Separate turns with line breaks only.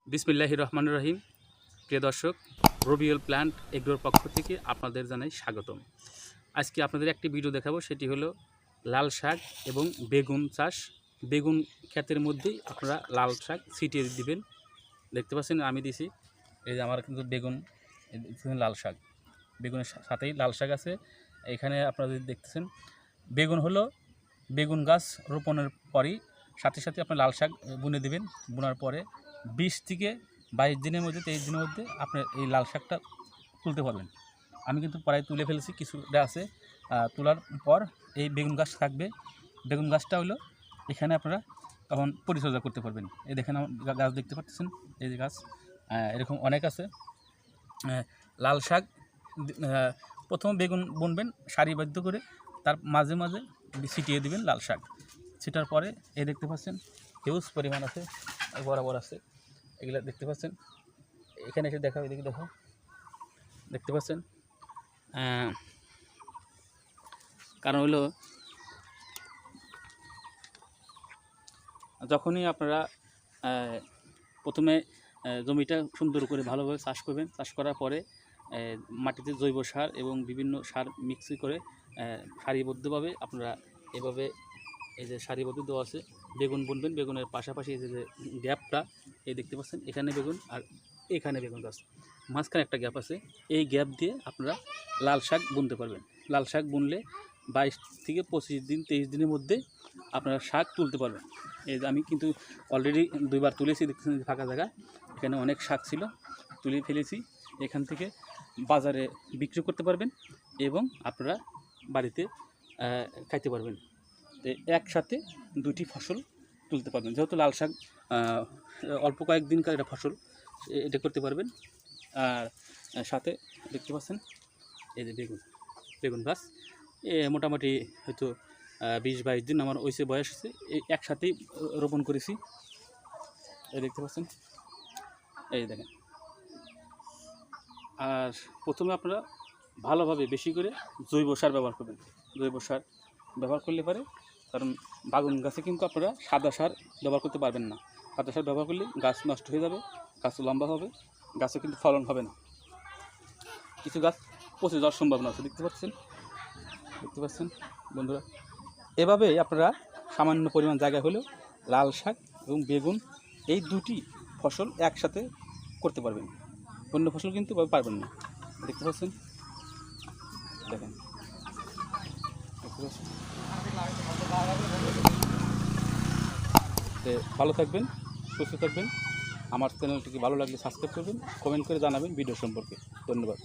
বিসমিল্লাহির রহমানির রহিম। প্রিয় দর্শক, রবিউল প্ল্যান্ট এগ্রোর পক্ষ থেকে আপনাদের জানাই স্বাগতম। আজকে আপনাদের একটি ভিডিও দেখাবো, সেটি হলো লাল শাক এবং বেগুন চাষ। বেগুন ক্ষেতের মধ্যেই আপনারা লাল শাক ছিটিয়ে দিবেন। দেখতে পাচ্ছেন আমি দিছি, এই যে আমার কিন্তু বেগুন, লাল শাক, বেগুনের সাথেই লাল শাক আছে। এখানে আপনারা যদি দেখতেছেন, বেগুন হলো বেগুন গাছ রোপণের পরই সাথে সাথে আপনার লাল শাক বুনে দেবেন। বোনার পরে 20 থেকে 22 দিনের মধ্যে, 23 দিনের মধ্যে আপনার এই লাল শাকটা তুলতে পারবেন। আমি কিন্তু প্রায় তুলে ফেলেছি, কিছুটা আছে। তোলার পর এই বেগুন গাছ থাকবে। বেগুন গাছটা হলো এখানে আপনারা তখন পরিচর্যা করতে পারবেন। এই দেখেন আমার গাছ দেখতে পাচ্ছেন, এই যে গাছ এরকম অনেক আছে। লাল শাক প্রথম বেগুন বুনবেন সারিবদ্ধ করে, তার মাঝে মাঝে ছিটিয়ে দিবেন লাল শাক। ছিটার পরে এই দেখতে পাচ্ছেন হিউজ পরিমাণ আছে, বরাবর আছে, এগুলো দেখতে পাচ্ছেন। এখানে এসে দেখাও, এদিকে দেখো, দেখতে পাচ্ছেন। কারণ হলো যখনই আপনারা প্রথমে জমিটা সুন্দর করে ভালোভাবে চাষ করবেন, চাষ করার পরে মাটিতে জৈব সার এবং বিভিন্ন সার মিক্স করে সারিবদ্ধভাবে আপনারা এভাবে, এই যে সারিবদ্ধ দেওয়া আছে, বেগুন বুনবেন। বেগুনের পাশাপাশি এই যে গ্যাপটা এই দেখতে পাচ্ছেন, এখানে বেগুন আর এখানে বেগুন গাছ, মাঝখানে একটা গ্যাপ আছে। এই গ্যাপ দিয়ে আপনারা লাল শাক বুনতে পারবেন। লাল শাক বুনলে 22 থেকে 25 দিন, 23 দিনের মধ্যে আপনারা শাক তুলতে পারবেন। এই যে আমি কিন্তু অলরেডি 2বার তুলেছি, দেখতেছেন ফাঁকা জায়গা, এখানে অনেক শাক ছিল, তুলে ফেলেছি। এখান থেকে বাজারে বিক্রি করতে পারবেন এবং আপনারা বাড়িতে খাইতে পারবেন। একসাথে দুটি ফসল তুলতে পারবেন। যেহেতু লাল শাক অল্প কয়েকদিনকার এটা ফসল, এটা করতে পারবেন। আর সাথে দেখতে পাচ্ছেন এই যে বেগুন গাছ, মোটামুটি হয়তো 20-22 দিন আমার ওইসে বয়স আছে, এই একসাথেই রোপণ করেছি। এই দেখতে পাচ্ছেন, এই দেখেন। আর প্রথমে আপনারা ভালোভাবে বেশি করে জৈব সার ব্যবহার করবেন। জৈব সার ব্যবহার করলে পারে, কারণ বাগুন গাছে কিন্তু আপনারা সাদা সার ব্যবহার করতে পারবেন না। সাদা সার ব্যবহার করলে গাছ নষ্ট হয়ে যাবে, গাছ লম্বা হবে, গাছে কিন্তু ফলন হবে না, কিছু গাছ পচে যাওয়ার সম্ভাবনা আছে। দেখতে পাচ্ছেন বন্ধুরা। এভাবেই আপনারা সামান্য পরিমাণ জায়গা হলেও লাল শাক এবং বেগুন এই দুটি ফসল একসাথে করতে পারবেন। অন্য ফসল কিন্তু পারবেন না। দেখতে পাচ্ছেন, দেখেন, ভালো থাকবেন, সুস্থ থাকবেন। আমার চ্যানেলটিকে ভালো লাগলে সাবস্ক্রাইব করবেন, কমেন্ট করে জানাবেন ভিডিও সম্পর্কে। ধন্যবাদ।